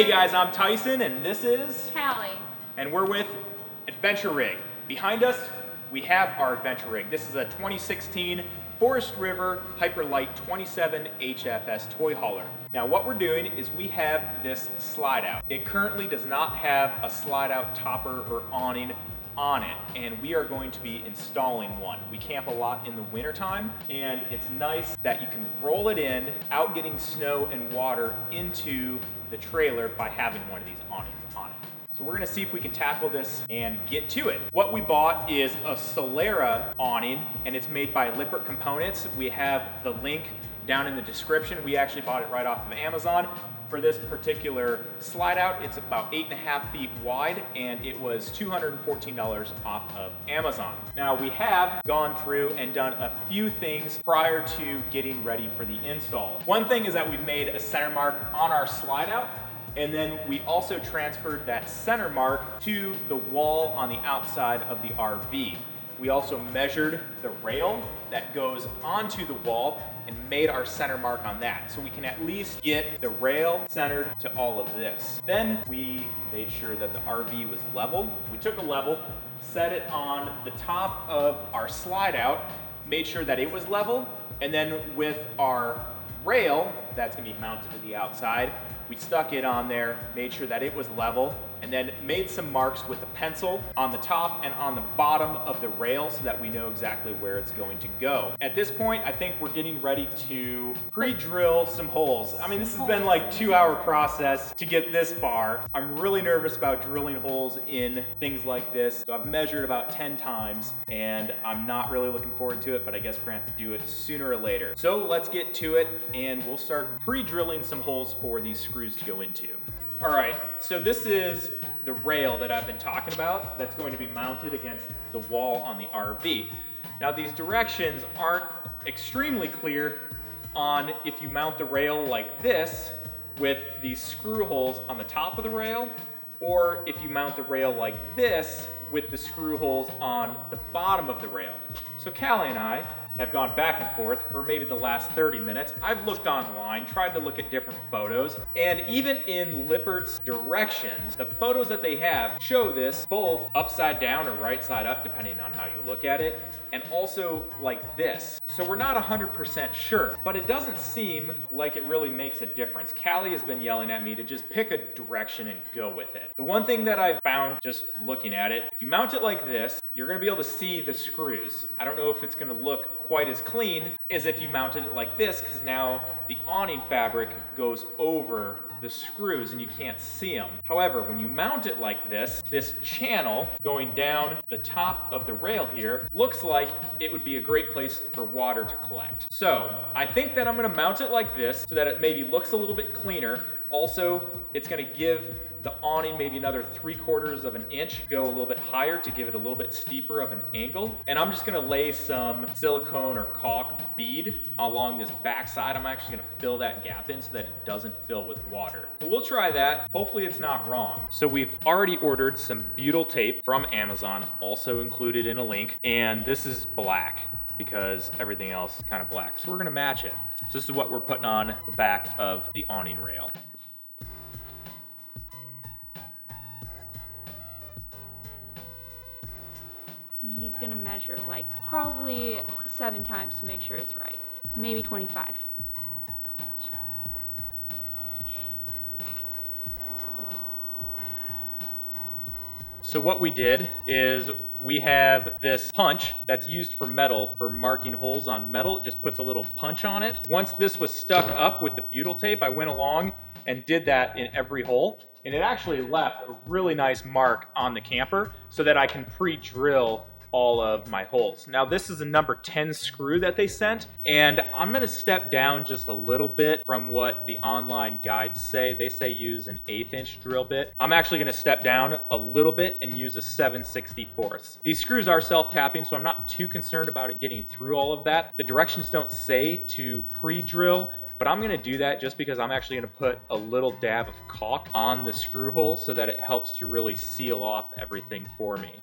Hey guys, I'm Tyson and this is Callie. And we're with Adventure Rig. Behind us, we have our Adventure Rig. This is a 2016 Forest River Hyperlight 27 HFS toy hauler. Now what we're doing is we have this slide out. It currently does not have a slide out topper or awning on it, and we are going to be installing one. We camp a lot in the wintertime, and it's nice that you can roll it in out getting snow and water into the trailer by having one of these awnings on it. So we're gonna see if we can tackle this and get to it. What we bought is a Solera awning, and it's made by Lippert components. We have the link down in the description. We actually bought it right off of Amazon. For this particular slide out, it's about 8.5 feet wide, and it was $214 off of Amazon. Now we have gone through and done a few things prior to getting ready for the install. One thing is that we've made a center mark on our slide out, and then we also transferred that center mark to the wall on the outside of the RV. We also measured the rail that goes onto the wall and made our center mark on that, so we can at least get the rail centered to all of this. Then we made sure that the RV was level. We took a level, set it on the top of our slide out, made sure that it was level, and then with our rail that's gonna be mounted to the outside, we stuck it on there, made sure that it was level, and then made some marks with a pencil on the top and on the bottom of the rail so that we know exactly where it's going to go. At this point, I think we're getting ready to pre-drill some holes. I mean, this has been like a 2-hour process to get this far. I'm really nervous about drilling holes in things like this. So I've measured about 10 times and I'm not really looking forward to it, but I guess we're gonna have to do it sooner or later. So let's get to it and we'll start pre-drilling some holes for these screws to go into. All right, so this is the rail that I've been talking about that's going to be mounted against the wall on the RV. Now these directions aren't extremely clear on if you mount the rail like this with these screw holes on the top of the rail, or if you mount the rail like this with the screw holes on the bottom of the rail. So Callie and I have gone back and forth for maybe the last 30 minutes. I've looked online, tried to look at different photos, and even in Lippert's directions, the photos that they have show this both upside down or right side up, depending on how you look at it, and also like this. So we're not 100% sure, but it doesn't seem like it really makes a difference. Callie has been yelling at me to just pick a direction and go with it. The one thing that I've found just looking at it, if you mount it like this, you're gonna be able to see the screws. I don't know if it's gonna look quite as clean as if you mounted it like this, because now the awning fabric goes over the screws and you can't see them. However, when you mount it like this channel going down the top of the rail here looks like it would be a great place for water to collect. So I think that I'm gonna mount it like this so that it maybe looks a little bit cleaner. Also, it's gonna give the awning maybe another 3/4 of an inch, go a little bit higher to give it a little bit steeper of an angle. And I'm just gonna lay some silicone or caulk bead along this back side. I'm actually gonna fill that gap in so that it doesn't fill with water. So we'll try that. Hopefully it's not wrong. So we've already ordered some butyl tape from Amazon, also included in a link. And this is black because everything else is kind of black. So we're gonna match it. So this is what we're putting on the back of the awning rail. He's gonna measure like probably 7 times to make sure it's right. Maybe 25. So what we did is we have this punch that's used for metal, for marking holes on metal. It just puts a little punch on it. Once this was stuck up with the butyl tape, I went along and did that in every hole. And it actually left a really nice mark on the camper so that I can pre-drill all of my holes. Now this is a number 10 screw that they sent, and I'm gonna step down just a little bit from what the online guides say. They say use an 1/8 inch drill bit. I'm actually gonna step down a little bit and use a 7/64. These screws are self-tapping, so I'm not too concerned about it getting through all of that. The directions don't say to pre-drill, but I'm gonna do that just because I'm actually gonna put a little dab of caulk on the screw hole so that it helps to really seal off everything for me.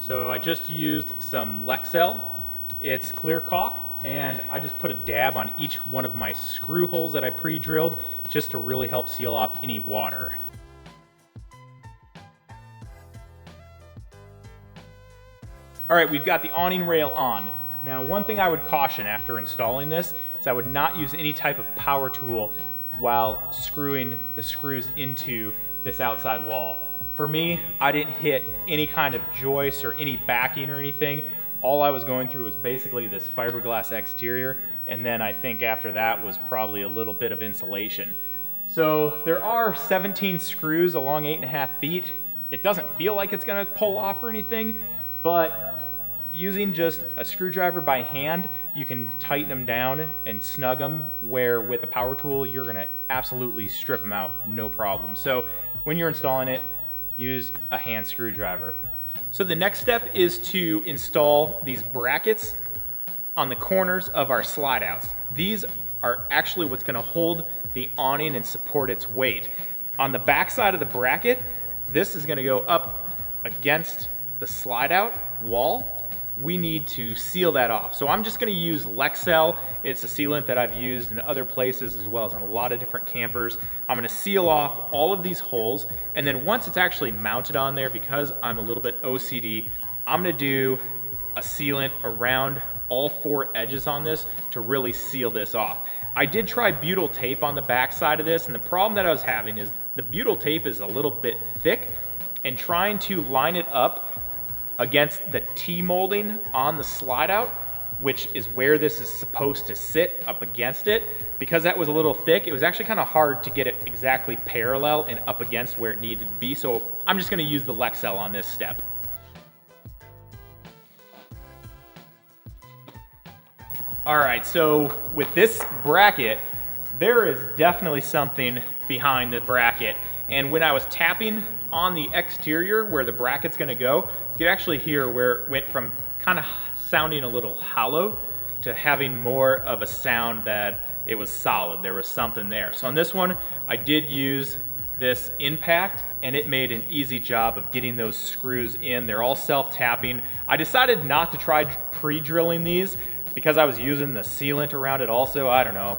So I just used some Lexel It's clear caulk, and I just put a dab on each one of my screw holes that I pre-drilled just to really help seal off any water. All right, we've got the awning rail on. Now, one thing I would caution after installing this is I would not use any type of power tool while screwing the screws into this outside wall. For me, I didn't hit any kind of joist or any backing or anything. All I was going through was basically this fiberglass exterior, and then I think after that was probably a little bit of insulation. So there are 17 screws along 8.5 feet. It doesn't feel like it's gonna pull off or anything, but using just a screwdriver by hand, you can tighten them down and snug them, where with a power tool, you're gonna absolutely strip them out, no problem. So when you're installing it, use a hand screwdriver. So the next step is to install these brackets on the corners of our slide outs. These are actually what's gonna hold the awning and support its weight. On the back side of the bracket, this is gonna go up against the slide out wall. We need to seal that off. So I'm just gonna use Lexel. It's a sealant that I've used in other places as well as on a lot of different campers. I'm gonna seal off all of these holes, and then once it's actually mounted on there, because I'm a little bit OCD, I'm gonna do a sealant around all 4 edges on this to really seal this off. I did try butyl tape on the back side of this, and the problem that I was having is the butyl tape is a little bit thick, and trying to line it up against the T-molding on the slide out, which is where this is supposed to sit up against it, because that was a little thick, it was actually kind of hard to get it exactly parallel and up against where it needed to be. So I'm just gonna use the Lexel on this step. All right, so with this bracket, there is definitely something behind the bracket. And when I was tapping on the exterior where the bracket's gonna go, you could actually hear where it went from kind of sounding a little hollow to having more of a sound that it was solid. There was something there. So on this one, I did use this impact, and it made an easy job of getting those screws in. They're all self-tapping. I decided not to try pre-drilling these because I was using the sealant around it also. I don't know.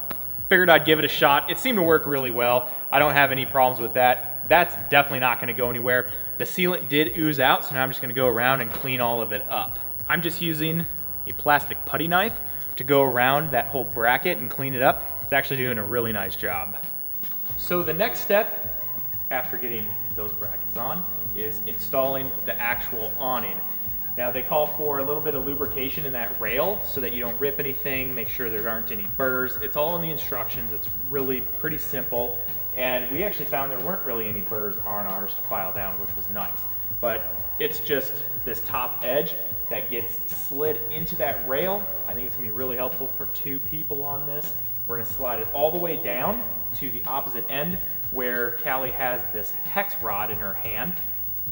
Figured I'd give it a shot. It seemed to work really well. I don't have any problems with that. That's definitely not gonna go anywhere. The sealant did ooze out, so now I'm just gonna go around and clean all of it up. I'm just using a plastic putty knife to go around that whole bracket and clean it up. It's actually doing a really nice job. So the next step after getting those brackets on is installing the actual awning. Now they call for a little bit of lubrication in that rail so that you don't rip anything, make sure there aren't any burrs. It's all in the instructions. It's really pretty simple. And we actually found there weren't really any burrs on ours to file down, which was nice. But it's just this top edge that gets slid into that rail. I think it's gonna be really helpful for 2 people on this. We're gonna slide it all the way down to the opposite end where Callie has this hex rod in her hand.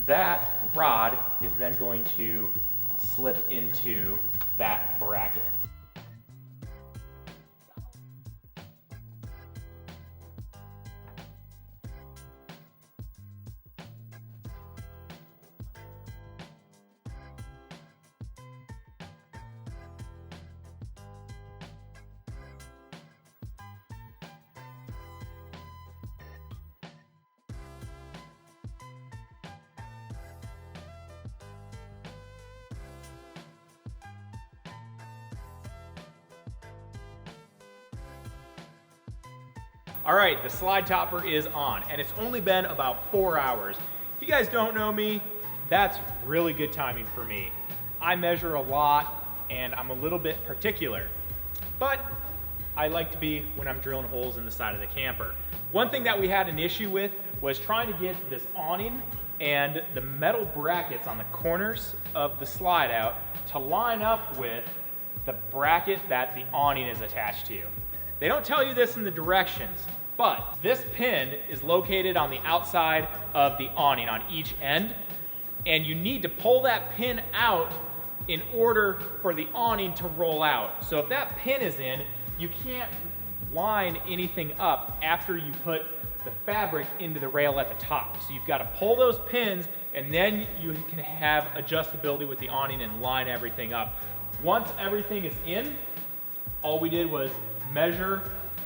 That rod is then going to slip into that bracket. All right, the slide topper is on, and it's only been about 4 hours. If you guys don't know me, that's really good timing for me. I measure a lot, and I'm a little bit particular, but I like to be when I'm drilling holes in the side of the camper. One thing that we had an issue with was trying to get this awning and the metal brackets on the corners of the slide out to line up with the bracket that the awning is attached to. They don't tell you this in the directions, but this pin is located on the outside of the awning on each end, and you need to pull that pin out in order for the awning to roll out. So if that pin is in, you can't line anything up after you put the fabric into the rail at the top. So you've got to pull those pins, and then you can have adjustability with the awning and line everything up. Once everything is in, all we did was measure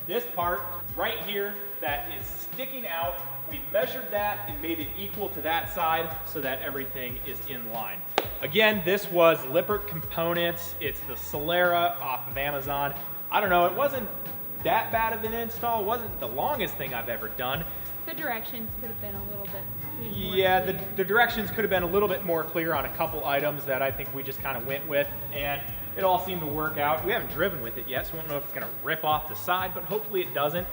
this part right here that is sticking out. We measured that and made it equal to that side so that everything is in line. Again, this was Lippert components. It's the Solera off of Amazon. I don't know, it wasn't that bad of an install. It wasn't the longest thing I've ever done. The directions could have been a little bit more Yeah, clear. the directions could have been a little bit more clear on a couple items that I think we just kind of went with, and it all seemed to work out. We haven't driven with it yet, so we don't know if it's gonna rip off the side, but hopefully it doesn't.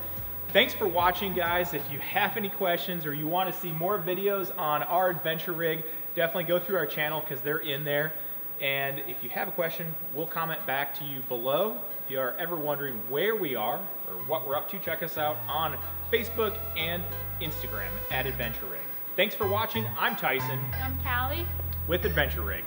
Thanks for watching, guys. If you have any questions or you want to see more videos on our adventure rig, definitely go through our channel because they're in there. And if you have a question, we'll comment back to you below. If you are ever wondering where we are or what we're up to, check us out on Facebook and Instagram at Adventure Rig. Thanks for watching. I'm Tyson I'm Callie. with Adventure Rig.